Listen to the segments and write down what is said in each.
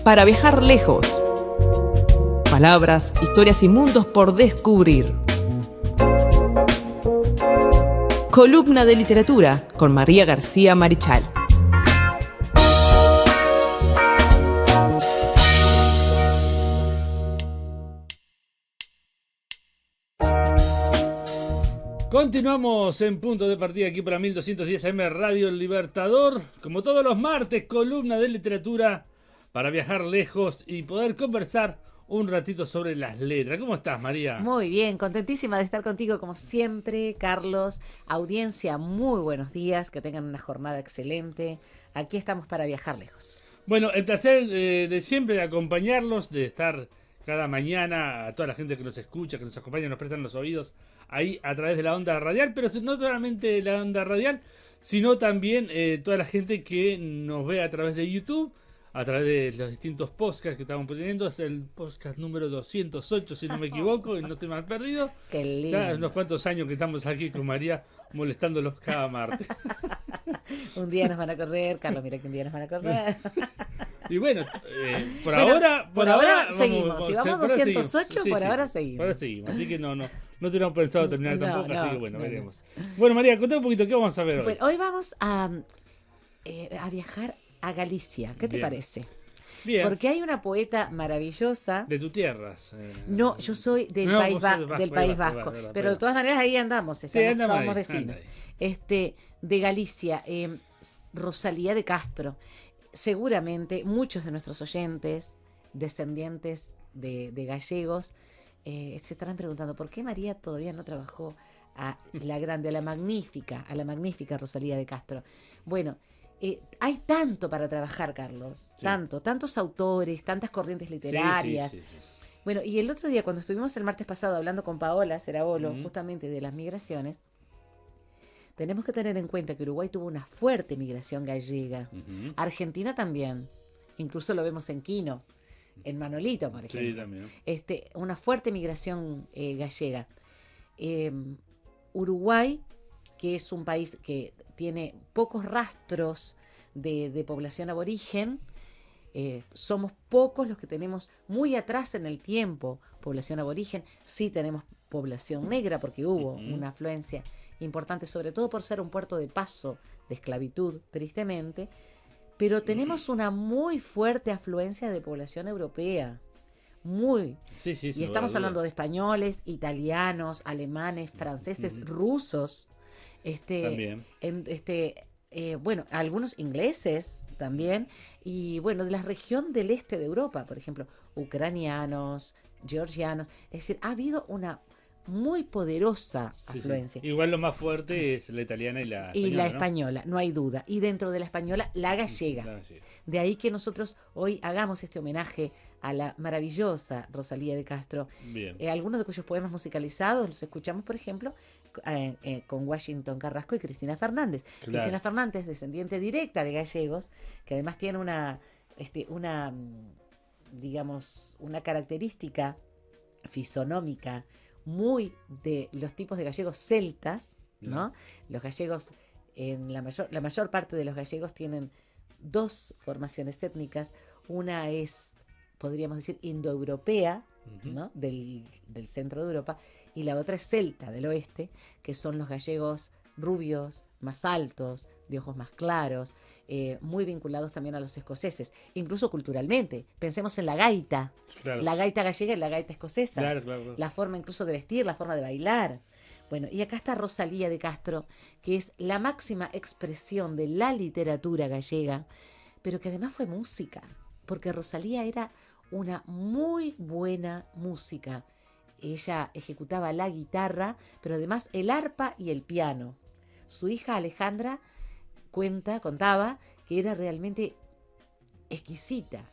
para viajar lejos. Palabras, historias y mundos por descubrir. Columna de literatura con María García Marichal. Continuamos en punto de partida aquí para 1210 AM Radio El Libertador. Como todos los martes, columna de literatura para viajar lejos y poder conversar un ratito sobre las letras. ¿Cómo estás, María? Muy bien, contentísima de estar contigo como siempre, Carlos. Audiencia, muy buenos días, que tengan una jornada excelente. Aquí estamos para viajar lejos. Bueno, el placer de siempre de acompañarlos, de estar cada mañana, a toda la gente que nos escucha, que nos acompaña, nos prestan los oídos ahí a través de la onda radial, pero no solamente la onda radial, sino también toda la gente que nos ve a través de YouTube, a través de los distintos podcasts que estamos poniendo. Es el podcast número 208, si no me equivoco, y no estoy mal perdido. Qué lindo. Ya unos cuantos años que estamos aquí con María molestándolos cada martes. Un día nos van a correr, Carlos, mira que un día nos van a correr. Y bueno, por bueno, ahora seguimos. Si vamos 208, por ahora seguimos. Por ahora seguimos. Así que no tenemos pensado terminar tampoco, así que bueno, no. veremos. Bueno, María, contame un poquito, ¿qué vamos a ver hoy? Bueno, hoy vamos a viajar a Galicia. ¿Qué te Bien. parece? Bien. Porque hay una poeta maravillosa. De tus tierras. No, yo soy del País Vasco. Pero de todas maneras ahí andamos, somos vecinos. De Galicia, Rosalía de Castro. Seguramente muchos de nuestros oyentes, descendientes de gallegos, se estarán preguntando ¿por qué María todavía no trabajó a la magnífica Rosalía de Castro? Bueno, hay tanto para trabajar, Carlos, Sí. tantos autores, tantas corrientes literarias. Sí. Bueno, y el otro día cuando estuvimos el martes pasado hablando con Paola Cerabolo, justamente de las migraciones, tenemos que tener en cuenta que Uruguay tuvo una fuerte migración gallega. Argentina también. Incluso lo vemos en Quino, en Manolito, por ejemplo. Sí, también. Una fuerte migración gallega. Uruguay, que es un país que tiene pocos rastros de población aborigen, somos pocos los que tenemos muy atrás en el tiempo población aborigen. Sí tenemos población negra porque hubo una afluencia importante, sobre todo por ser un puerto de paso de esclavitud, tristemente, pero tenemos una muy fuerte afluencia de población europea, muy. Sí, Y estamos hablando de españoles, italianos, alemanes, franceses, rusos, También. bueno, algunos ingleses también, y bueno, de la región del este de Europa, por ejemplo, ucranianos, georgianos, es decir, ha habido una muy poderosa afluencia. Sí. Igual lo más fuerte es la italiana y la española, ¿no? Hay duda. Y dentro de la española, la gallega. De ahí que nosotros hoy hagamos este homenaje a la maravillosa Rosalía de Castro. Bien. Algunos de cuyos poemas musicalizados los escuchamos, por ejemplo, con Washington Carrasco y Cristina Fernández. Claro. Cristina Fernández, descendiente directa de gallegos, que además tiene una característica fisonómica muy de los tipos de gallegos celtas, ¿no? Los gallegos, la mayor parte de los gallegos tienen dos formaciones étnicas. Una es, podríamos decir, indoeuropea, ¿no? Del centro de Europa, y la otra es celta, del oeste, que son los gallegos rubios, más altos, de ojos más claros, muy vinculados también a los escoceses, incluso culturalmente. Pensemos en la gaita, Claro. la gaita gallega y la gaita escocesa, Claro. la forma incluso de vestir, la forma de bailar. Bueno, y acá está Rosalía de Castro, que es la máxima expresión de la literatura gallega, pero que además fue música, porque Rosalía era una muy buena música. Ella ejecutaba la guitarra, pero además el arpa y el piano. Su hija Alejandra contaba que era realmente exquisita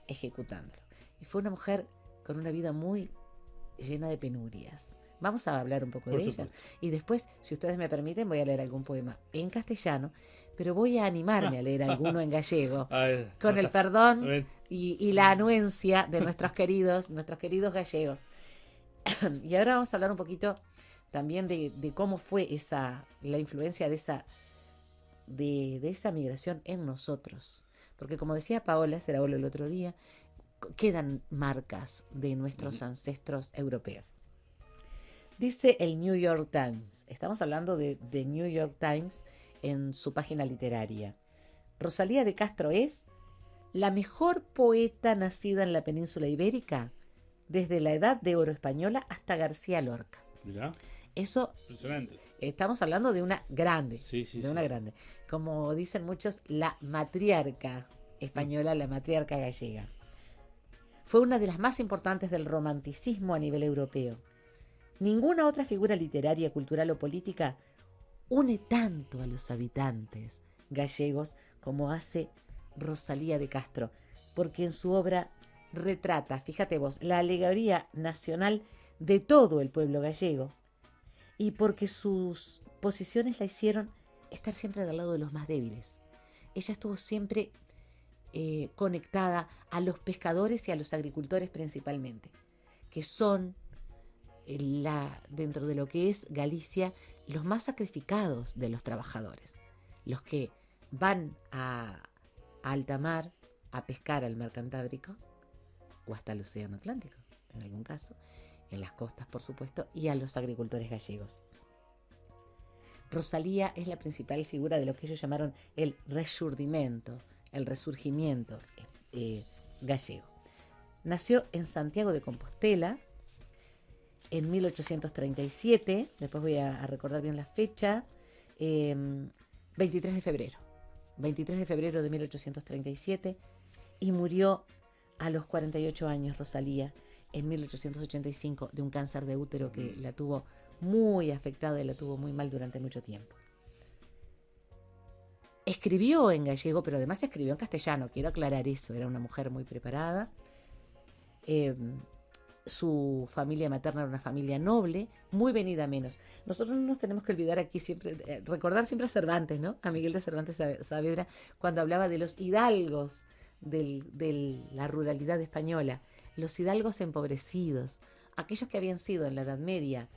ejecutándolo. Y fue una mujer con una vida muy llena de penurias. Vamos a hablar un poco de ella. Y después, si ustedes me permiten, voy a leer algún poema en castellano, pero voy a animarme a leer alguno en gallego, con el perdón y la anuencia de nuestros queridos gallegos. Y ahora vamos a hablar un poquito también de cómo fue la influencia de esa migración en nosotros. Porque como decía Paola Ceraolo el otro día, quedan marcas de nuestros ancestros europeos. Dice el New York Times, estamos hablando de New York Times en su página literaria. Rosalía de Castro es la mejor poeta nacida en la península ibérica desde la Edad de Oro española hasta García Lorca. Mirá, Eso, impresionante. estamos hablando de una grande, Sí, sí, de sí. una grande. Como dicen muchos, la matriarca española, la matriarca gallega. Fue una de las más importantes del romanticismo a nivel europeo. Ninguna otra figura literaria, cultural o política une tanto a los habitantes gallegos como hace Rosalía de Castro, porque en su obra retrata, fíjate vos, la alegoría nacional de todo el pueblo gallego, y porque sus posiciones la hicieron estar siempre del lado de los más débiles. Ella estuvo siempre conectada a los pescadores y a los agricultores principalmente, que son dentro de lo que es Galicia, los más sacrificados de los trabajadores, los que van a alta mar a pescar al mar Cantábrico o hasta el océano Atlántico, en algún caso, en las costas por supuesto, y a los agricultores gallegos. Rosalía es la principal figura de lo que ellos llamaron el resurgimiento gallego. Nació en Santiago de Compostela en 1837, después voy a recordar bien la fecha, 23 de febrero de 1837, y murió a los 48 años Rosalía en 1885 de un cáncer de útero que la tuvo muy afectada y la tuvo muy mal durante mucho tiempo. Escribió en gallego, pero además escribió en castellano, quiero aclarar eso, era una mujer muy preparada. Su familia materna era una familia noble, muy venida menos. Nosotros no nos tenemos que olvidar aquí siempre, recordar siempre a Cervantes, ¿no? A Miguel de Cervantes Saavedra, cuando hablaba de los hidalgos de la ruralidad española, los hidalgos empobrecidos, aquellos que habían sido en la Edad Media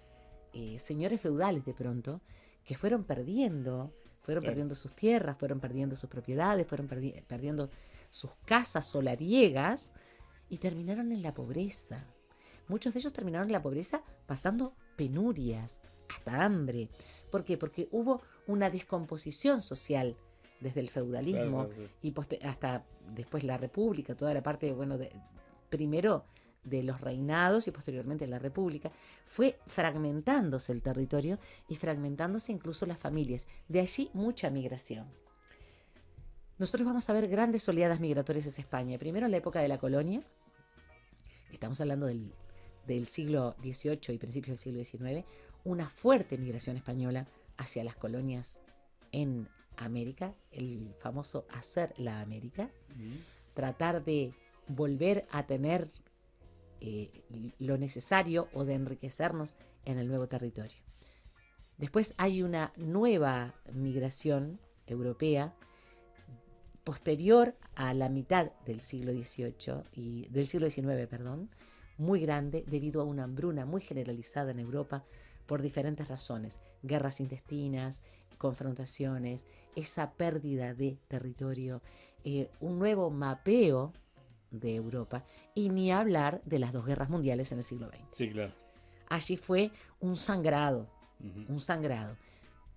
señores feudales de pronto, que fueron perdiendo sus tierras, fueron perdiendo sus propiedades, fueron perdiendo sus casas solariegas y terminaron en la pobreza. Muchos de ellos terminaron en la pobreza pasando penurias, hasta hambre. ¿Por qué? Porque hubo una descomposición social desde el feudalismo y hasta después la república, toda la parte, primero de los reinados y posteriormente la república, fue fragmentándose el territorio y fragmentándose incluso las familias. De allí mucha migración. Nosotros vamos a ver grandes oleadas migratorias hacia España. Primero en la época de la colonia, estamos hablando del siglo XVIII y principios del siglo XIX, una fuerte migración española hacia las colonias en América, el famoso hacer la América, tratar de volver a tener lo necesario o de enriquecernos en el nuevo territorio. Después hay una nueva migración europea posterior a la mitad del siglo XVIII y del siglo XIX, muy grande debido a una hambruna muy generalizada en Europa por diferentes razones, guerras intestinas, confrontaciones, esa pérdida de territorio, un nuevo mapeo de Europa, y ni hablar de las dos guerras mundiales en el siglo XX. Sí, claro. Allí fue un sangrado.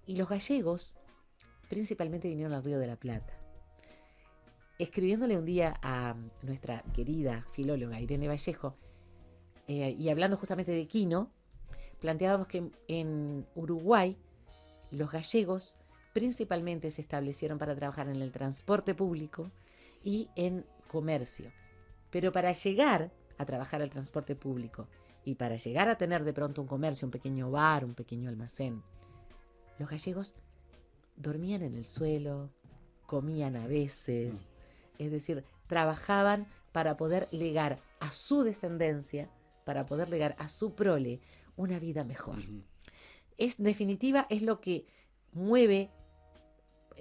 Y los gallegos principalmente vinieron al Río de la Plata. Escribiéndole un día a nuestra querida filóloga Irene Vallejo, y hablando justamente de Quino, planteábamos que en Uruguay los gallegos principalmente se establecieron para trabajar en el transporte público y en comercio. Pero para llegar a trabajar al transporte público y para llegar a tener de pronto un comercio, un pequeño bar, un pequeño almacén, los gallegos dormían en el suelo, comían a veces, es decir, trabajaban para poder legar a su descendencia, para poder legar a su prole una vida mejor. En definitiva, es lo que mueve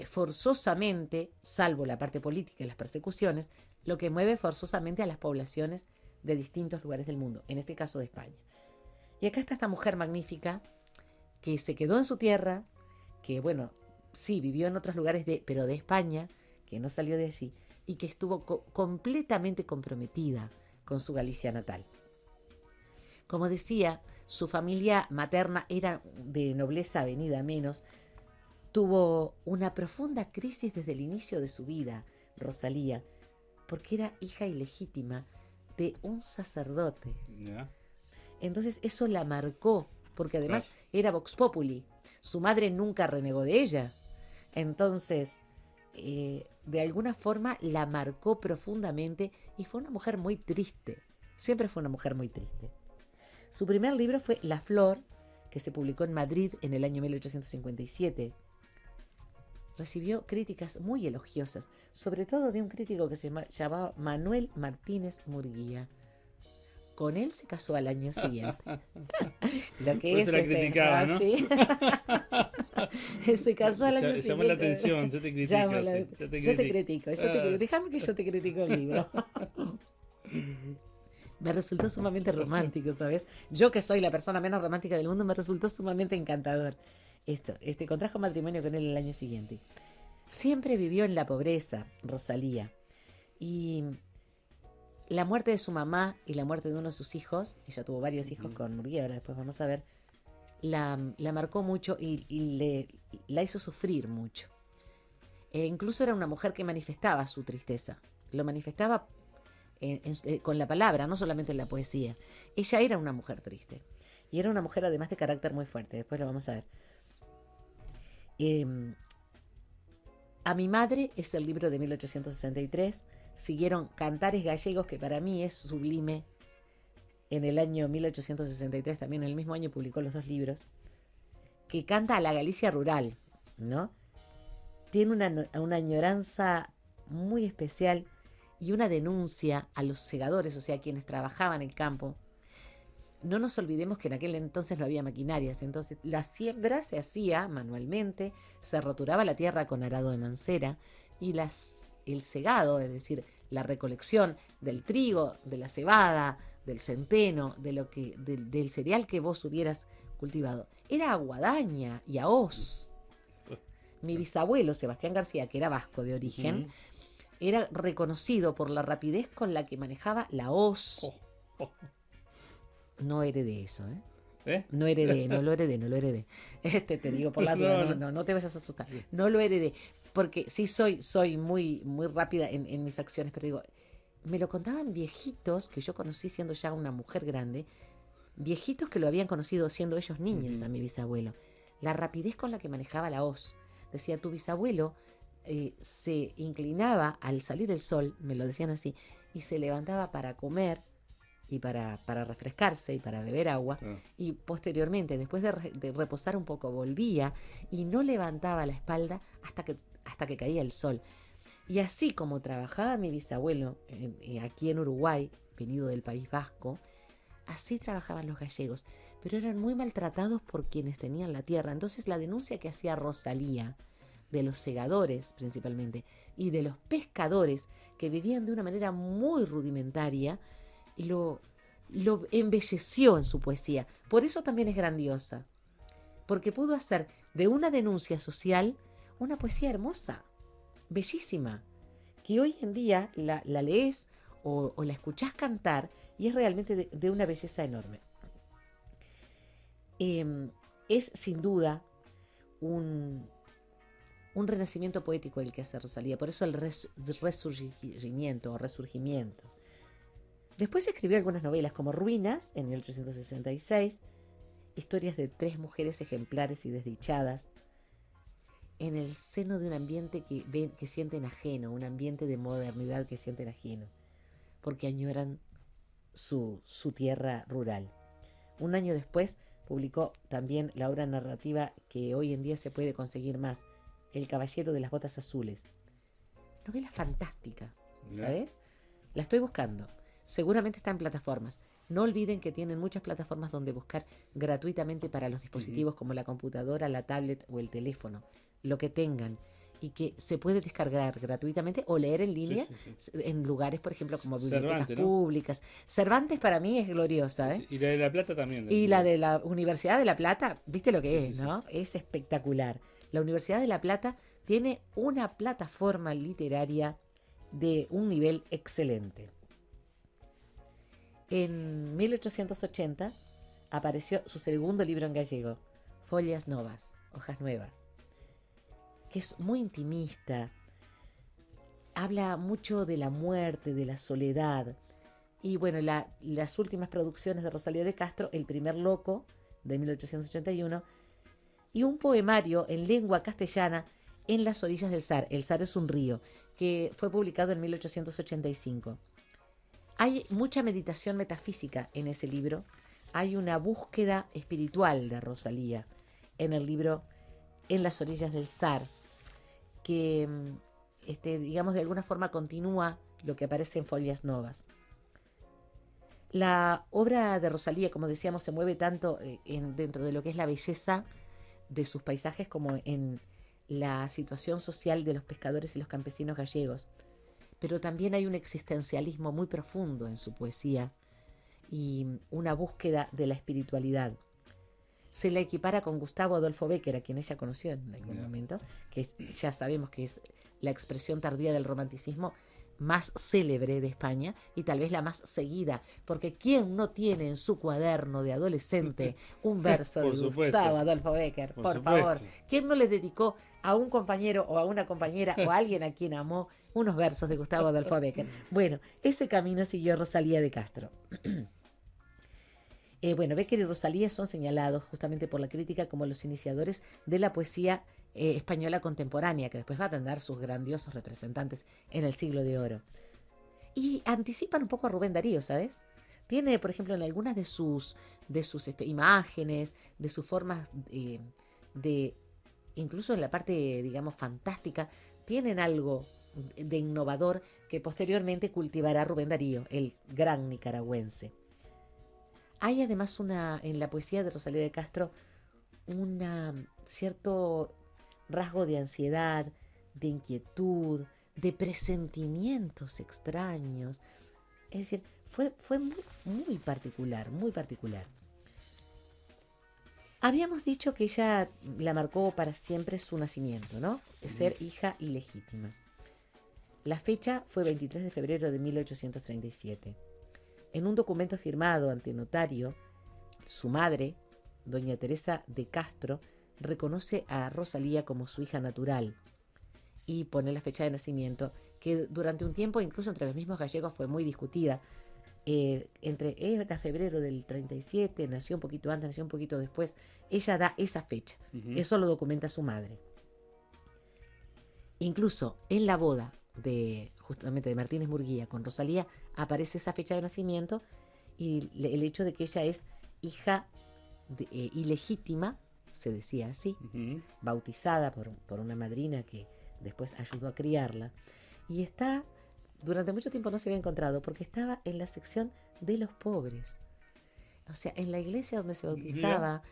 forzosamente, salvo la parte política y las persecuciones, lo que mueve forzosamente a las poblaciones de distintos lugares del mundo, en este caso de España. Y acá está esta mujer magnífica que se quedó en su tierra, que sí, vivió en otros lugares pero de España, que no salió de allí y que estuvo completamente comprometida con su Galicia natal. Como decía, su familia materna era de nobleza venida menos. Tuvo una profunda crisis desde el inicio de su vida, Rosalía, porque era hija ilegítima de un sacerdote. Ya. Entonces eso la marcó, porque además Claro. era Vox Populi. Su madre nunca renegó de ella. Entonces, de alguna forma la marcó profundamente y fue una mujer muy triste. Siempre fue una mujer muy triste. Su primer libro fue La Flor, que se publicó en Madrid en el año 1857. Recibió críticas muy elogiosas, sobre todo de un crítico que se llamaba Manuel Martínez Murguía. Con él se casó al año siguiente. Lo que Por eso la criticaba, ¿no? sí. Se casó al año siguiente. Llamó la atención, yo te critico. Llama la- sí, yo te critico. Déjame que yo te critico el libro. Me resultó sumamente romántico, ¿sabes? Yo que soy la persona menos romántica del mundo, me resultó sumamente encantador. Contrajo matrimonio con él el año siguiente. Siempre vivió en la pobreza, Rosalía. Y la muerte de su mamá y la muerte de uno de sus hijos, ella tuvo varios hijos con Murguía, ahora después vamos a ver, la marcó mucho y la hizo sufrir mucho. Incluso era una mujer que manifestaba su tristeza. Lo manifestaba con la palabra, no solamente en la poesía. Ella era una mujer triste. Y era una mujer además de carácter muy fuerte. Después lo vamos a ver. A mi madre es el libro de 1863. Siguieron Cantares Gallegos, que para mí es sublime. En el año 1863, también en el mismo año, publicó los dos libros. Que canta a la Galicia rural, ¿no? Tiene una añoranza muy especial y una denuncia a los segadores, o sea, quienes trabajaban en el campo. No nos olvidemos que en aquel entonces no había maquinarias, entonces la siembra se hacía manualmente, se roturaba la tierra con arado de mancera y el segado, es decir, la recolección del trigo, de la cebada, del centeno, del cereal que vos hubieras cultivado, era a guadaña y a hoz. Mi bisabuelo, Sebastián García, que era vasco de origen, era reconocido por la rapidez con la que manejaba la hoz. No heredé eso, ¿eh? ¿Eh? No lo heredé. Te digo por la duda, no te vayas a asustar. No lo heredé, porque sí soy muy, muy rápida en mis acciones, pero digo, me lo contaban viejitos que yo conocí siendo ya una mujer grande, viejitos que lo habían conocido siendo ellos niños a mi bisabuelo. La rapidez con la que manejaba la hoz. Decía, tu bisabuelo se inclinaba al salir el sol, me lo decían así, y se levantaba para comer y para refrescarse y para beber agua, y posteriormente, después de reposar un poco, volvía y no levantaba la espalda hasta que caía el sol. Y así como trabajaba mi bisabuelo aquí en Uruguay, venido del País Vasco, así trabajaban los gallegos, pero eran muy maltratados por quienes tenían la tierra. Entonces la denuncia que hacía Rosalía, de los segadores principalmente, y de los pescadores que vivían de una manera muy rudimentaria, lo embelleció en su poesía. Por eso también es grandiosa, porque pudo hacer de una denuncia social una poesía hermosa, bellísima, que hoy en día la lees o la escuchás cantar y es realmente de una belleza enorme. Es sin duda un renacimiento poético el que hace Rosalía, por eso el resurgimiento o resurgimiento. Después escribió algunas novelas como Ruinas en 1866, historias de 3 mujeres ejemplares y desdichadas en el seno de un ambiente que sienten ajeno, un ambiente de modernidad que sienten ajeno, porque añoran su tierra rural. Un año después publicó también la obra narrativa que hoy en día se puede conseguir más, El caballero de las botas azules. Novela fantástica, ¿sabes? La estoy buscando. Seguramente está en plataformas. No olviden que tienen muchas plataformas donde buscar gratuitamente para los dispositivos como la computadora, la tablet o el teléfono, lo que tengan, y que se puede descargar gratuitamente o leer en línea en lugares, por ejemplo, como bibliotecas públicas. Cervantes para mí es gloriosa, ¿eh? Y la de La Plata también. Y la de la Universidad de La Plata, ¿viste lo que es, no? Es espectacular. La Universidad de La Plata tiene una plataforma literaria de un nivel excelente. En 1880 apareció su segundo libro en gallego, Folhas Novas, Hojas Nuevas, que es muy intimista, habla mucho de la muerte, de la soledad. Y bueno, las últimas producciones de Rosalía de Castro, El primer loco, de 1881, y un poemario en lengua castellana, En las orillas del Sar. El Sar es un río, que fue publicado en 1885. Hay mucha meditación metafísica en ese libro. Hay una búsqueda espiritual de Rosalía en el libro En las orillas del Sar, que digamos de alguna forma continúa lo que aparece en Folhas Novas. La obra de Rosalía, como decíamos, se mueve tanto dentro de lo que es la belleza de sus paisajes como en la situación social de los pescadores y los campesinos gallegos. Pero también hay un existencialismo muy profundo en su poesía y una búsqueda de la espiritualidad. Se la equipara con Gustavo Adolfo Bécquer, a quien ella conoció en algún momento, que ya sabemos que es la expresión tardía del romanticismo más célebre de España y tal vez la más seguida, porque ¿quién no tiene en su cuaderno de adolescente un verso de Gustavo Adolfo Bécquer? Por favor, ¿quién no le dedicó a un compañero o a una compañera o a alguien a quien amó unos versos de Gustavo Adolfo Bécquer? Bueno, ese camino siguió Rosalía de Castro. Bécquer y Rosalía son señalados justamente por la crítica como los iniciadores de la poesía española contemporánea, que después va a tener sus grandiosos representantes en el Siglo de Oro. Y anticipan un poco a Rubén Darío, ¿sabes? Tiene, por ejemplo, en algunas de sus imágenes, de sus formas incluso en la parte, digamos, fantástica, tienen algo de innovador que posteriormente cultivará Rubén Darío, el gran nicaragüense. Hay además en la poesía de Rosalía de Castro un cierto rasgo de ansiedad, de inquietud, de presentimientos extraños. Es decir, fue muy, muy particular, muy particular. Habíamos dicho que ella la marcó para siempre su nacimiento, ¿no? Ser hija ilegítima. La fecha fue 23 de febrero de 1837. En un documento firmado ante notario, su madre, doña Teresa de Castro, reconoce a Rosalía como su hija natural y pone la fecha de nacimiento, que durante un tiempo, incluso entre los mismos gallegos, fue muy discutida. Era febrero del 37, nació un poquito antes, nació un poquito después. Ella da esa fecha. Eso lo documenta su madre. Incluso en la boda justamente de Martínez Murguía con Rosalía aparece esa fecha de nacimiento y el hecho de que ella es hija ilegítima, se decía así, bautizada por una madrina que después ayudó a criarla, y durante mucho tiempo no se había encontrado porque estaba en la sección de los pobres. O sea, en la iglesia donde se bautizaba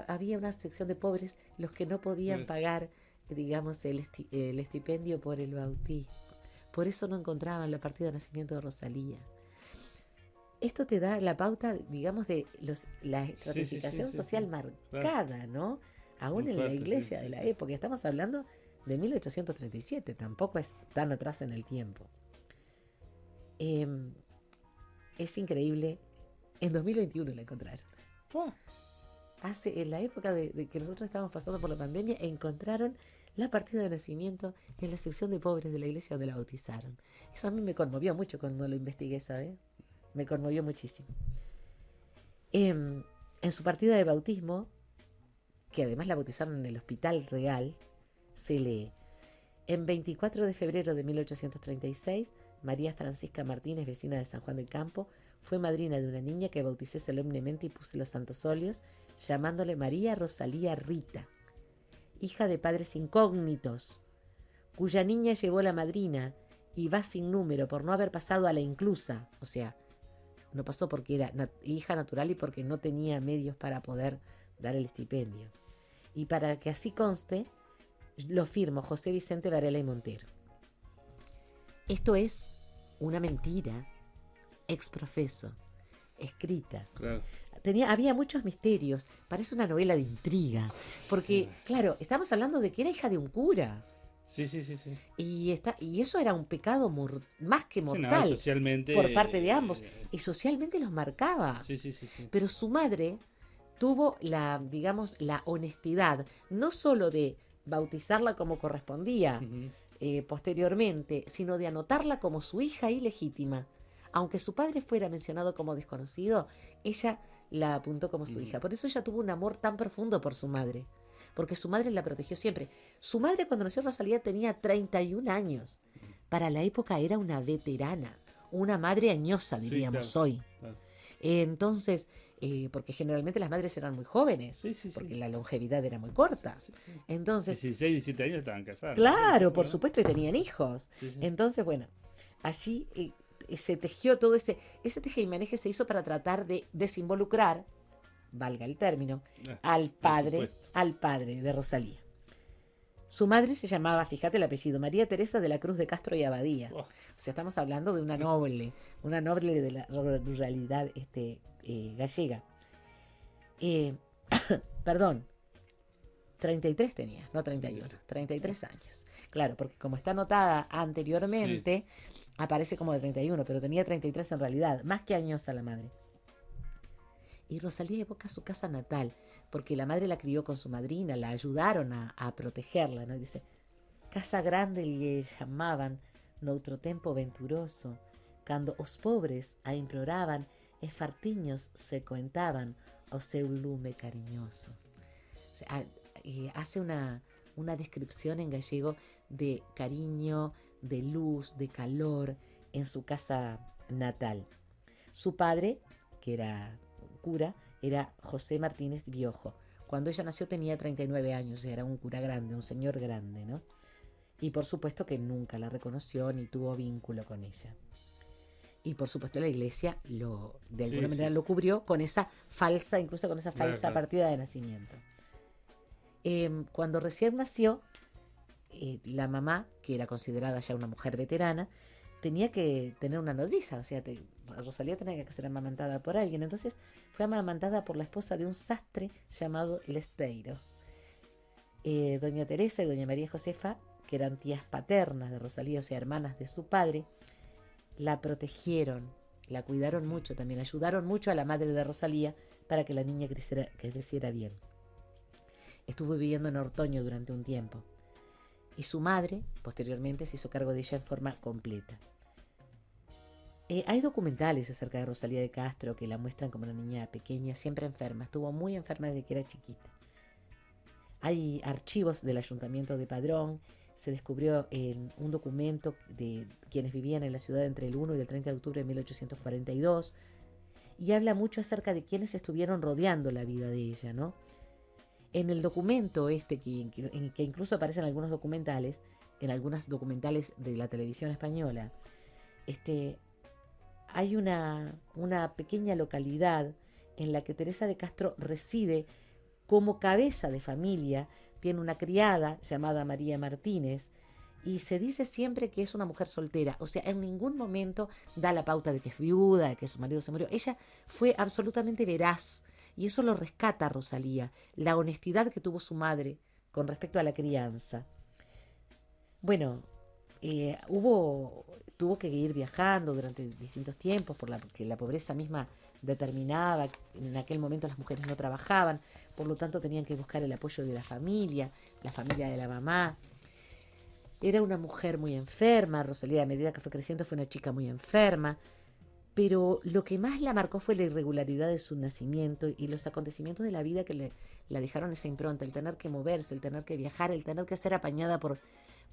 había una sección de pobres, los que no podían pagar, digamos, el estipendio por el bautismo. Por eso no encontraban la partida de nacimiento de Rosalía. Esto te da la pauta, digamos, de la estratificación social marcada, ¿no? Aún muy en fuerte, la iglesia de la época. Estamos hablando de 1837, tampoco es tan atrás en el tiempo. Es increíble. En 2021 la encontraron. En la época de que nosotros estábamos pasando por la pandemia, encontraron la partida de nacimiento en la sección de pobres de la iglesia donde la bautizaron. Eso a mí me conmovió mucho cuando lo investigué, ¿sabes? Me conmovió muchísimo. En su partida de bautismo, que además la bautizaron en el Hospital Real, se lee: en 24 de febrero de 1836, María Francisca Martínez, vecina de San Juan del Campo, fue madrina de una niña que bauticé solemnemente y puse los santos óleos, llamándole María Rosalía Rita, hija de padres incógnitos, cuya niña llevó la madrina y va sin número por no haber pasado a la inclusa, o sea, no pasó porque era hija natural y porque no tenía medios para poder dar el estipendio. Y para que así conste, lo firmo José Vicente Varela y Montero. Esto es una mentira exprofeso, escrita. Claro. Había muchos misterios, parece una novela de intriga, porque, claro, estamos hablando de que era hija de un cura. Sí, sí, sí, sí. Y eso era un pecado más que Sí, no, mortal socialmente. por parte de ambos. Y socialmente los marcaba. Sí, sí, sí, sí. Pero su madre tuvo digamos, la honestidad, no solo de bautizarla como correspondía Ujú. posteriormente, sino de anotarla como su hija ilegítima. Aunque su padre fuera mencionado como desconocido, ella la apuntó como su Ujú. hija. Por eso ella tuvo un amor tan profundo por su madre, porque su madre la protegió siempre. Su madre cuando nació Rosalía tenía 31 años. Para la época era una veterana, una madre añosa, Sí, diríamos claro, hoy. claro. Entonces, porque generalmente las madres eran muy jóvenes, Sí, sí, porque sí. la longevidad era muy corta. Sí, sí. Entonces, 16, 17 años estaban casadas. claro, por Bueno, supuesto, y tenían hijos. sí, sí. Entonces, bueno, allí se tejió todo ese teje y maneje se hizo para tratar de desinvolucrar, valga el término, al Por padre, supuesto. al padre de Rosalía. Su madre se llamaba, fíjate el apellido, María Teresa de la Cruz de Castro y Abadía. Oh, O sea, estamos hablando de una noble de la ruralidad gallega. Eh, perdón, 33 tenía, no 31, 33 años. Claro, porque como está anotada anteriormente, aparece como de 31, pero tenía 33 en realidad, más que añosa la madre. Y Rosalía evoca su casa natal, porque la madre la crió con su madrina, la ayudaron a protegerla, ¿no? Y dice, casa grande le llamaban, noutro tempo venturoso, cando os pobres a imploraban, e fartiños se cuentaban o seu lume cariñoso. O sea, hace una descripción en gallego de cariño, de luz, de calor en su casa natal. Su padre, que era cura, era José Martínez Biojo. Cuando ella nació tenía 39 años, era un cura grande, un señor grande, ¿no? Y por supuesto que nunca la reconoció ni tuvo vínculo con ella. Y por supuesto la iglesia de alguna manera lo cubrió con esa falsa, incluso con esa falsa Claro. partida de nacimiento. Cuando recién nació, la mamá, que era considerada ya una mujer veterana, tenía que tener una nodriza, o sea, Rosalía tenía que ser amamantada por alguien. Entonces fue amamantada por la esposa de un sastre llamado Lesteiro. Doña Teresa y doña María Josefa, que eran tías paternas de Rosalía, o sea, hermanas de su padre, la protegieron, la cuidaron mucho también, ayudaron mucho a la madre de Rosalía para que la niña creciera bien. Estuvo viviendo en Ortoño durante un tiempo y su madre posteriormente se hizo cargo de ella en forma completa. Hay documentales acerca de Rosalía de Castro que la muestran como una niña pequeña, siempre enferma, estuvo muy enferma desde que era chiquita. Hay archivos del Ayuntamiento de Padrón, se descubrió en un documento de quienes vivían en la ciudad entre el 1 y el 30 de octubre de 1842 y habla mucho acerca de quienes estuvieron rodeando la vida de ella, ¿no? En el documento que incluso aparecen algunos documentales, en algunas documentales de la televisión española, hay una pequeña localidad en la que Teresa de Castro reside como cabeza de familia, tiene una criada llamada María Martínez y se dice siempre que es una mujer soltera, o sea, en ningún momento da la pauta de que es viuda, de que su marido se murió. Ella fue absolutamente veraz y eso lo rescata Rosalía, la honestidad que tuvo su madre con respecto a la crianza. Bueno, tuvo que ir viajando durante distintos tiempos porque la pobreza misma determinaba que en aquel momento las mujeres no trabajaban, por lo tanto tenían que buscar el apoyo de la familia de la mamá. Era una mujer muy enferma, Rosalía a medida que fue creciendo fue una chica muy enferma, pero lo que más la marcó fue la irregularidad de su nacimiento y los acontecimientos de la vida que la dejaron esa impronta, el tener que moverse, el tener que viajar, el tener que ser apañada por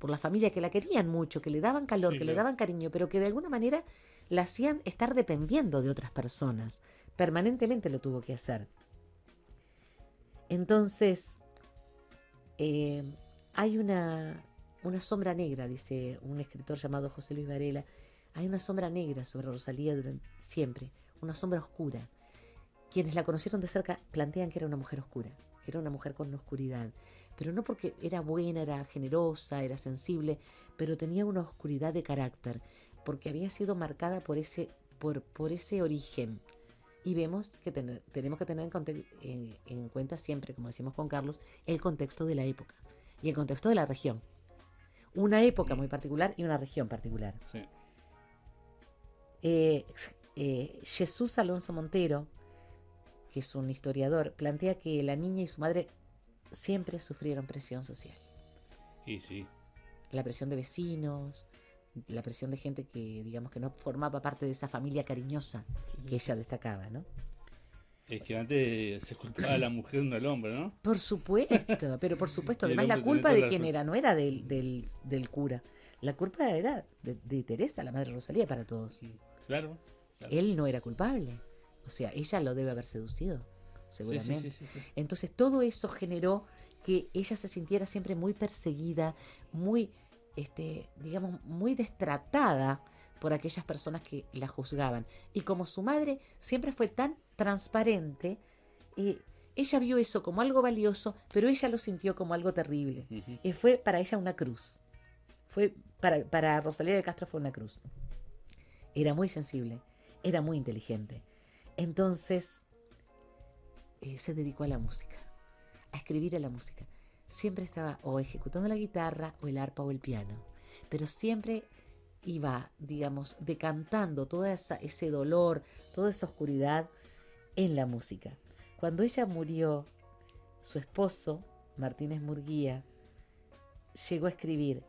la familia, que la querían mucho, que le daban calor, Sí, que claro. le daban cariño, pero que de alguna manera la hacían estar dependiendo de otras personas. Permanentemente lo tuvo que hacer. Entonces, hay una sombra negra, dice un escritor llamado José Luis Varela, hay una sombra negra sobre Rosalía siempre, una sombra oscura. Quienes la conocieron de cerca plantean que era una mujer oscura, que era una mujer con oscuridad, pero no porque era buena, era generosa, era sensible, pero tenía una oscuridad de carácter, porque había sido marcada por ese origen. Y vemos que tenemos que tener en cuenta siempre, como decimos con Carlos, el contexto de la época y el contexto de la región. una época muy particular y una región particular. Sí. Jesús Alonso Montero, que es un historiador, plantea que la niña y su madre siempre sufrieron presión social. Y sí. La presión de vecinos, la presión de gente que, digamos, que no formaba parte de esa familia cariñosa que ella destacaba, ¿no? Es que antes se culpaba a la mujer, no al hombre, ¿no? Por supuesto, pero por supuesto. Y el Además, la hombre culpa tenía de todas quién las era, no era del cura. La culpa era de Teresa, la madre Rosalía, para todos. Claro. Claro. Él no era culpable. O sea, ella lo debe haber seducido, seguramente. Sí. Entonces, todo eso generó que ella se sintiera siempre muy perseguida, muy, digamos, muy destratada por aquellas personas que la juzgaban. Y como su madre siempre fue tan transparente, ella vio eso como algo valioso, pero ella lo sintió como algo terrible. Ujú. Y fue para ella una cruz. Para Rosalía de Castro fue una cruz. Era muy sensible, era muy inteligente. Entonces se dedicó a la música, a escribir a la música. Siempre estaba o ejecutando la guitarra o el arpa o el piano, pero siempre iba, digamos, decantando todo ese dolor, toda esa oscuridad en la música. Cuando ella murió, su esposo, Martínez Murguía, llegó a escribir,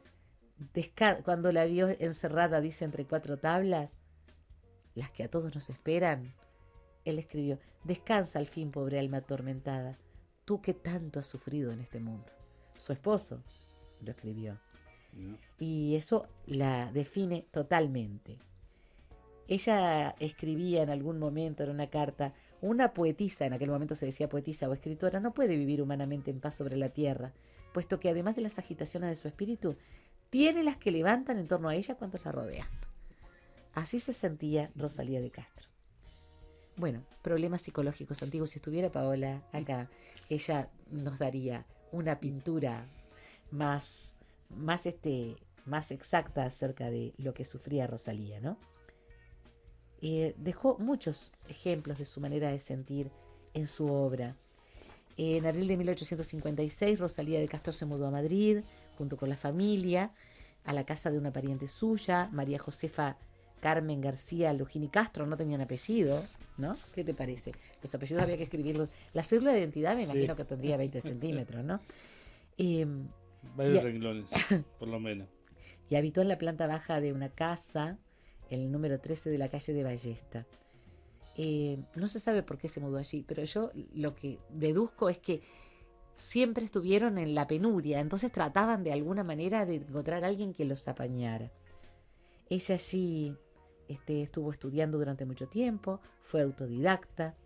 cuando la vio encerrada, dice, entre 4 tablas, las que a todos nos esperan, él escribió: descansa al fin, pobre alma atormentada, tú que tanto has sufrido en este mundo. Su esposo lo escribió. No. Y eso la define totalmente. Ella escribía en algún momento en una carta: una poetisa, en aquel momento se decía poetisa o escritora, no puede vivir humanamente en paz sobre la tierra, puesto que además de las agitaciones de su espíritu, tiene las que levantan en torno a ella cuantos la rodean. Así se sentía Rosalía de Castro. Bueno, problemas psicológicos antiguos. Si estuviera Paola acá, ella nos daría una pintura más exacta acerca de lo que sufría Rosalía, ¿no? Dejó muchos ejemplos de su manera de sentir en su obra. En abril de 1856, Rosalía de Castro se mudó a Madrid junto con la familia, a la casa de una pariente suya, María Josefa Carmen García Lugini Castro. No tenían apellido, ¿no? ¿Qué te parece? Los apellidos había que escribirlos. La cédula de identidad me imagino que tendría 20 centímetros, ¿no? Varios renglones, por lo menos. Y habitó en la planta baja de una casa, en el número 13 de la calle de Ballesta. No se sabe por qué se mudó allí, pero yo lo que deduzco es que siempre estuvieron en la penuria, entonces trataban de alguna manera de encontrar a alguien que los apañara. Ella allí estuvo estudiando durante mucho tiempo, fue autodidacta.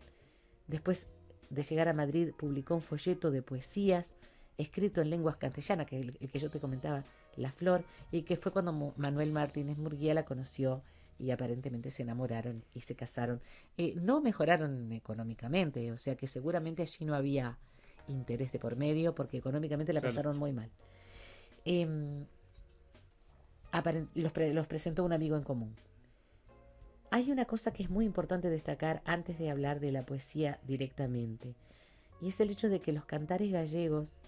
Después de llegar a Madrid publicó un folleto de poesías escrito en lenguas castellanas, que es el que yo te comentaba, La Flor, y que fue cuando Manuel Martínez Murguía la conoció y aparentemente se enamoraron y se casaron. No mejoraron económicamente, o sea que seguramente allí no había interés de por medio, porque económicamente la pasaron muy mal. Los presentó un amigo en común. Hay una cosa que es muy importante destacar antes de hablar de la poesía directamente, y es el hecho de que los cantares gallegos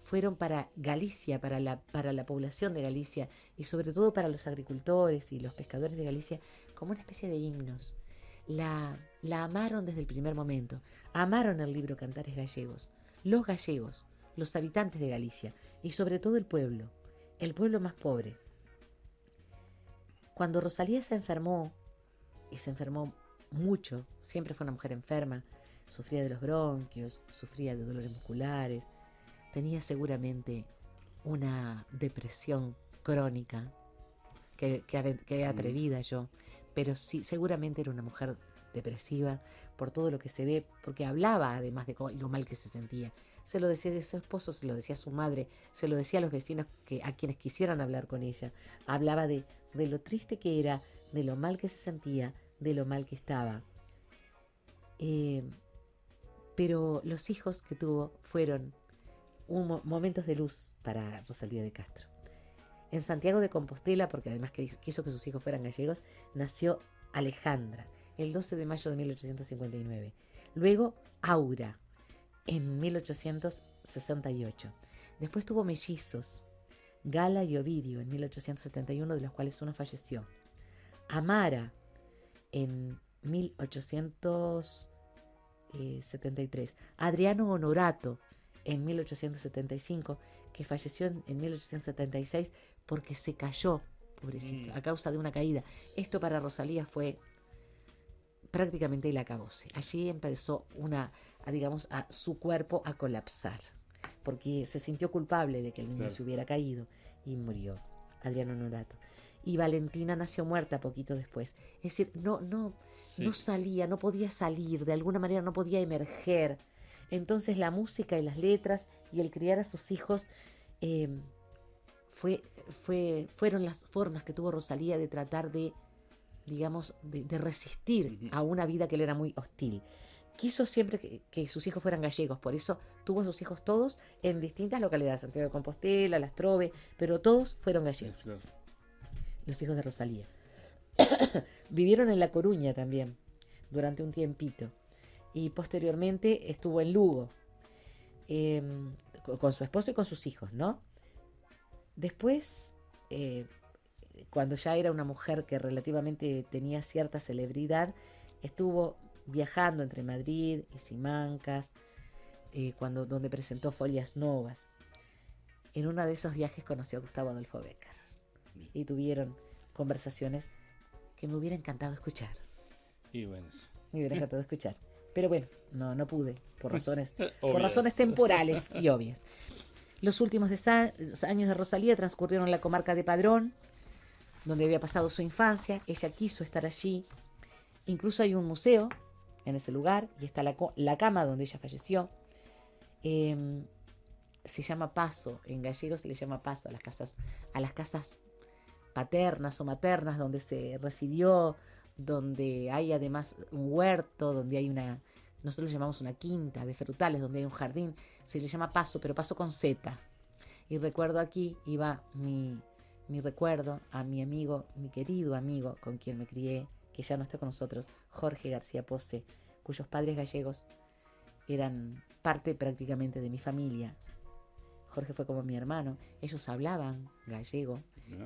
fueron para Galicia, para la población de Galicia, y sobre todo para los agricultores y los pescadores de Galicia, como una especie de himnos. La amaron desde el primer momento. Amaron el libro Cantares Gallegos, los habitantes de Galicia, y sobre todo el pueblo más pobre. Cuando Rosalía se enfermó, y se enfermó mucho, siempre fue una mujer enferma, sufría de los bronquios, sufría de dolores musculares, tenía seguramente una depresión crónica, que atrevida yo, pero sí, seguramente era una mujer depresiva por todo lo que se ve, porque hablaba además de lo mal que se sentía. Se lo decía a su esposo, se lo decía a su madre, se lo decía a los vecinos a quienes quisieran hablar con ella. Hablaba de lo triste que era, de lo mal que se sentía, de lo mal que estaba. Pero los hijos que tuvo fueron momentos de luz para Rosalía de Castro. En Santiago de Compostela, porque además quiso que sus hijos fueran gallegos, nació Alejandra el 12 de mayo de 1859. Luego Aura en 1868. Después tuvo mellizos, Gala y Ovidio en 1871, de los cuales uno falleció. Amara en 1873. Adriano Honorato en 1875, que falleció en 1876 porque se cayó, pobrecito, a causa de una caída. Esto para Rosalía fue prácticamente el acabose. Allí empezó a su cuerpo a colapsar, porque se sintió culpable de que el niño se hubiera caído y murió Adriano Honorato. Y Valentina nació muerta poquito después. Es decir, no salía, no podía salir, de alguna manera no podía emerger. Entonces la música y las letras y el criar a sus hijos fueron las formas que tuvo Rosalía de tratar de resistir a una vida que le era muy hostil. Quiso siempre que sus hijos fueran gallegos, por eso tuvo a sus hijos todos en distintas localidades, Santiago de Compostela, Las Trove, pero todos fueron gallegos, los hijos de Rosalía. Vivieron en La Coruña también, durante un tiempito, y posteriormente estuvo en Lugo, con su esposo y con sus hijos, ¿no? Después, cuando ya era una mujer que relativamente tenía cierta celebridad, estuvo viajando entre Madrid y Simancas, donde presentó Folias Novas. En uno de esos viajes conoció a Gustavo Adolfo Bécquer y tuvieron conversaciones que me hubiera encantado escuchar. Y bueno, Me hubiera encantado escuchar. Pero bueno, no pude, por razones temporales y obvias. Los últimos años de Rosalía transcurrieron en la comarca de Padrón, donde había pasado su infancia. Ella quiso estar allí. Incluso hay un museo en ese lugar y está la cama donde ella falleció. Se llama Paso, en gallego se le llama Paso a las casas paternas o maternas donde se residió, donde hay además un huerto, donde hay nosotros le llamamos una quinta de frutales, donde hay un jardín. Se le llama Paso, pero Paso con Z. Y recuerdo aquí iba mi recuerdo a mi amigo, mi querido amigo con quien me crié, que ya no está con nosotros, Jorge García Pose, cuyos padres gallegos eran parte prácticamente de mi familia. Jorge fue como mi hermano. Ellos hablaban gallego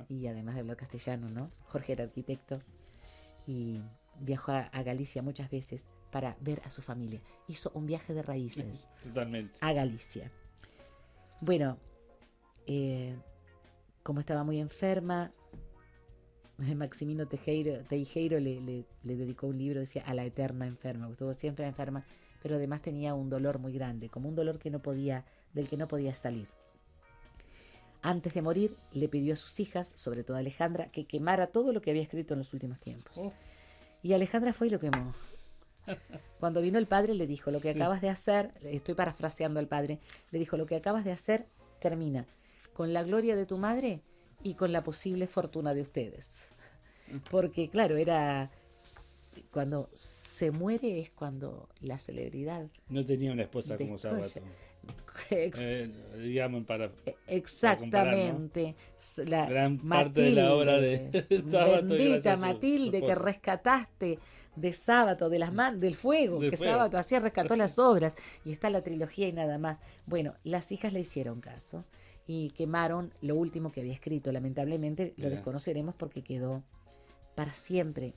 y además de hablar castellano, ¿no? Jorge era arquitecto y viajó a Galicia muchas veces para ver a su familia. Hizo un viaje de raíces totalmente a Galicia. Bueno, como estaba muy enferma, Maximino Teijeiro le dedicó un libro, decía, a la eterna enferma. Estuvo siempre enferma, pero además tenía un dolor muy grande, como un dolor del que no podía salir. Antes de morir, le pidió a sus hijas, sobre todo a Alejandra, que quemara todo lo que había escrito en los últimos tiempos. Y Alejandra fue y lo quemó. Cuando vino el padre, le dijo: lo que acabas de hacer, estoy parafraseando al padre, le dijo: lo que acabas de hacer termina con la gloria de tu madre y con la posible fortuna de ustedes. Porque claro, cuando se muere es cuando la celebridad no tenía una esposa como Sábato, digamos, para exactamente, ¿no? La gran parte de la obra de Sábato, bendita Matilde, que rescataste de Sábato, del fuego que Sábato hacía, rescató las obras, y está la trilogía y nada más. Bueno, las hijas le hicieron caso y quemaron lo último que había escrito. Lamentablemente lo desconoceremos porque quedó para siempre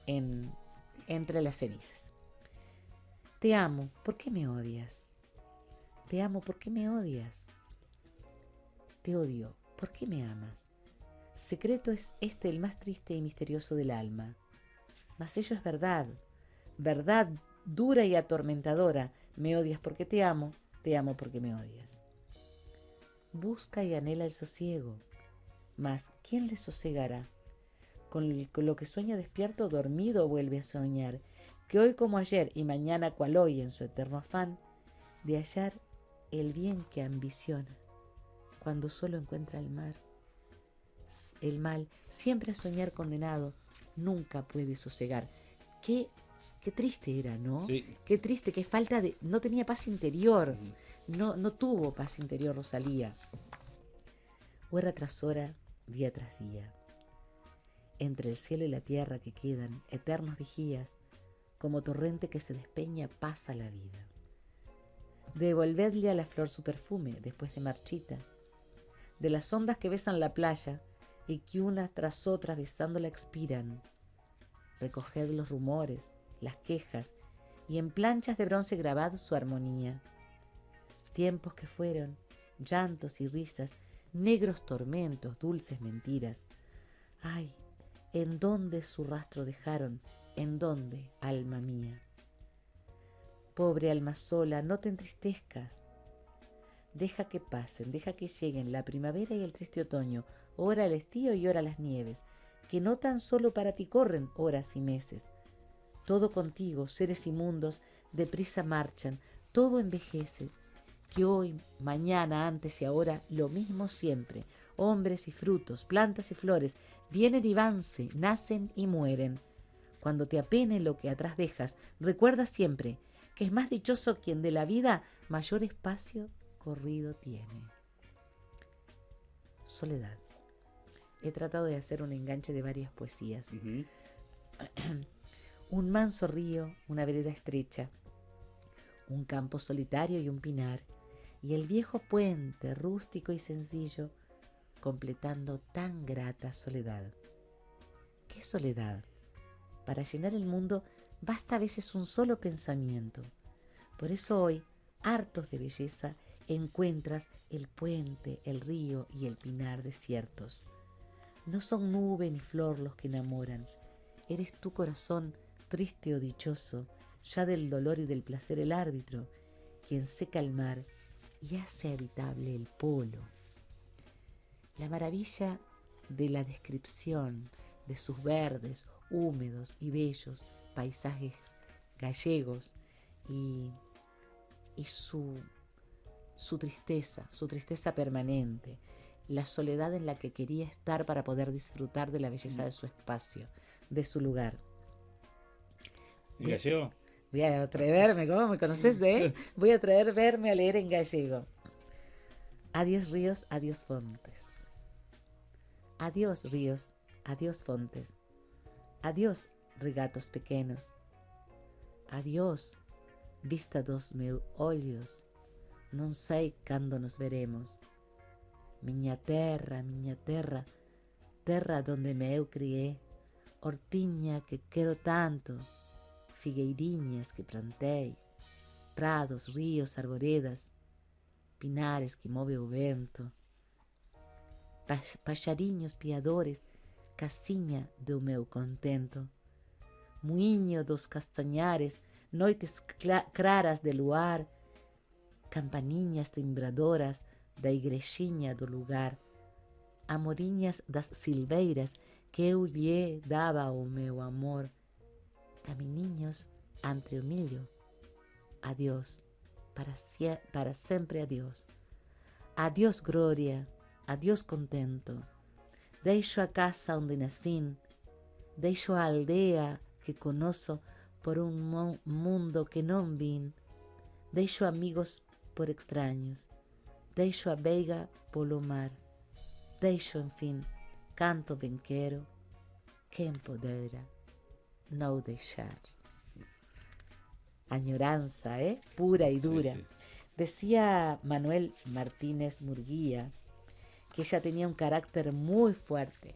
entre las cenizas. Te amo, ¿por qué me odias? Te amo, ¿por qué me odias? Te odio, ¿por qué me amas? Secreto es este el más triste y misterioso del alma. Mas ello es verdad, verdad dura y atormentadora. Me odias porque te amo porque me odias. Busca y anhela el sosiego, mas ¿quién le sosegará? Con lo que sueña despierto, dormido vuelve a soñar, que hoy como ayer y mañana cual hoy, en su eterno afán de hallar el bien que ambiciona, cuando solo encuentra el mal, siempre a soñar condenado, nunca puede sosegar. Qué triste era, ¿no? Sí. Qué triste, qué falta de... No tenía paz interior, no tuvo paz interior Rosalía. Hora tras hora, día tras día. Entre el cielo y la tierra que quedan eternos vigías, como torrente que se despeña pasa la vida. Devolvedle a la flor su perfume después de marchita. de las ondas que besan la playa y que unas tras otras besándola expiran. Recoged los rumores, las quejas, y en planchas de bronce grabad su armonía. Tiempos que fueron, llantos y risas, negros tormentos, dulces mentiras. Ay, ¿en dónde su rastro dejaron? ¿En dónde, alma mía? Pobre alma sola, no te entristezcas. Deja que pasen, deja que lleguen la primavera y el triste otoño, ora el estío y ora las nieves, que no tan solo para ti corren horas y meses. Todo contigo, seres inmundos, deprisa marchan, todo envejece, que hoy, mañana, antes y ahora, lo mismo siempre. Hombres y frutos, plantas y flores, vienen y vanse, nacen y mueren. Cuando te apene lo que atrás dejas, recuerda siempre que es más dichoso quien de la vida mayor espacio corrido tiene. Soledad. He tratado de hacer un enganche de varias poesías. Ujú. Un manso río, una vereda estrecha, un campo solitario y un pinar, y el viejo puente rústico y sencillo, completando tan grata soledad. ¿Qué soledad? Para llenar el mundo basta a veces un solo pensamiento. Por eso hoy, hartos de belleza, encuentras el puente, el río y el pinar desiertos. No son nube ni flor los que enamoran. Eres tu corazón, triste o dichoso, ya del dolor y del placer el árbitro, quien seca el mar y hace habitable el polo. La maravilla de la descripción de sus verdes, húmedos y bellos paisajes gallegos y su tristeza permanente, la soledad en la que quería estar para poder disfrutar de la belleza de su espacio, de su lugar. ¿En gallego? Voy a atreverme, ¿cómo me conoces? Voy a atreverme a leer en gallego. Adiós ríos, adiós fontes. Adiós ríos, adiós fontes. Adiós regatos pequenos. Adiós vista dos meus olhos. Non sei cando nos veremos. Miña terra, terra donde me eu crié, hortiña que quero tanto, figueiriñas que plantei, prados, ríos, arvoredas, pinares que move o vento, paxariños piadores, casiña do meu contento, muiño dos castañares, noites claras de luar, campaniñas timbradoras da igrexiña do lugar, amoriñas das silveiras que eu lle daba o meu amor, caminiños entre o millo. Adiós, para sempre adiós. Adiós gloria, adiós contento. Deixo a casa onde nascín, deixo a aldea que conozo por un mundo que non vin, deixo amigos por extraños, deixo a veiga polo mar, deixo, enfim, canto ben quero, quen podera não deixar. Añoranza, pura y dura. Sí, sí. Decía Manuel Martínez Murguía que ella tenía un carácter muy fuerte,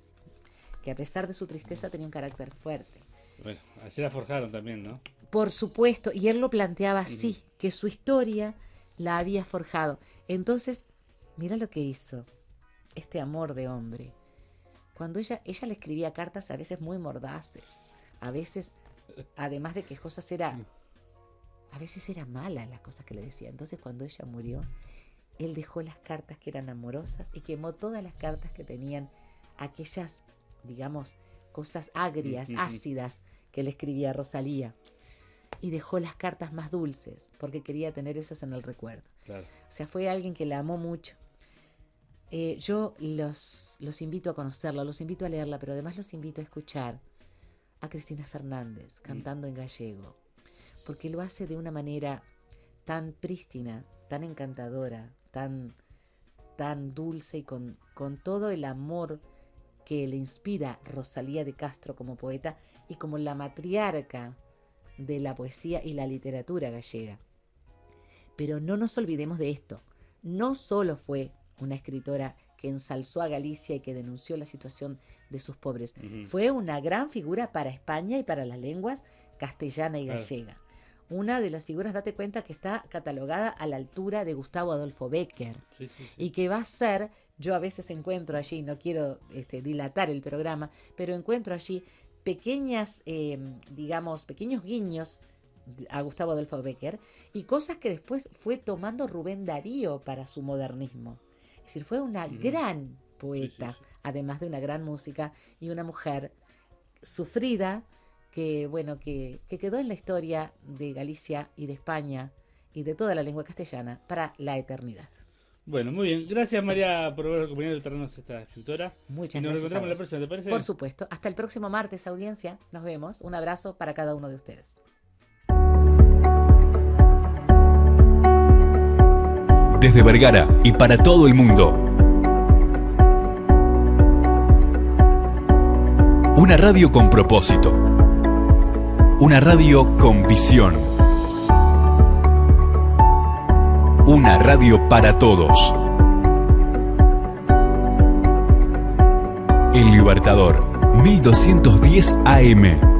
que a pesar de su tristeza tenía un carácter fuerte. Bueno, así la forjaron también, ¿no? Por supuesto, y él lo planteaba así, que su historia la había forjado. Entonces, mira lo que hizo este amor de hombre. Cuando ella le escribía cartas a veces muy mordaces, a veces, además de quejosas, a veces era mala las cosas que le decía. Entonces, cuando ella murió, él dejó las cartas que eran amorosas y quemó todas las cartas que tenían aquellas, digamos, cosas agrias, ácidas que le escribía Rosalía. Y dejó las cartas más dulces, porque quería tener esas en el recuerdo. Claro. O sea, fue alguien que la amó mucho. Yo los invito a conocerla, los invito a leerla, pero además los invito a escuchar a Cristina Fernández cantando en gallego, porque lo hace de una manera tan prístina, tan encantadora, tan dulce y con todo el amor que le inspira Rosalía de Castro como poeta y como la matriarca de la poesía y la literatura gallega. Pero no nos olvidemos de esto. No solo fue una escritora que ensalzó a Galicia y que denunció la situación de sus pobres. Ujú. Fue una gran figura para España y para las lenguas castellana y Claro. gallega. Una de las figuras, date cuenta, que está catalogada a la altura de Gustavo Adolfo Bécquer Sí, sí, sí. y que va a ser, yo a veces encuentro allí, no quiero dilatar el programa, pero encuentro allí pequeñas, pequeños guiños a Gustavo Adolfo Bécquer y cosas que después fue tomando Rubén Darío para su modernismo. Es decir, fue una gran poeta, Sí, sí, sí. además de una gran música y una mujer sufrida que, bueno, que quedó en la historia de Galicia y de España y de toda la lengua castellana para la eternidad. Bueno, muy bien. Gracias, María, por haber acompañado y traernos a esta escritora. Muchas Y nos gracias. reencontramos a la vos. próxima, ¿te parece? Por supuesto. Hasta el próximo martes, audiencia. Nos vemos. Un abrazo para cada uno de ustedes. Desde Vergara y para todo el mundo. Una radio con propósito. Una radio con visión. Una radio para todos. El Libertador, 1210 AM.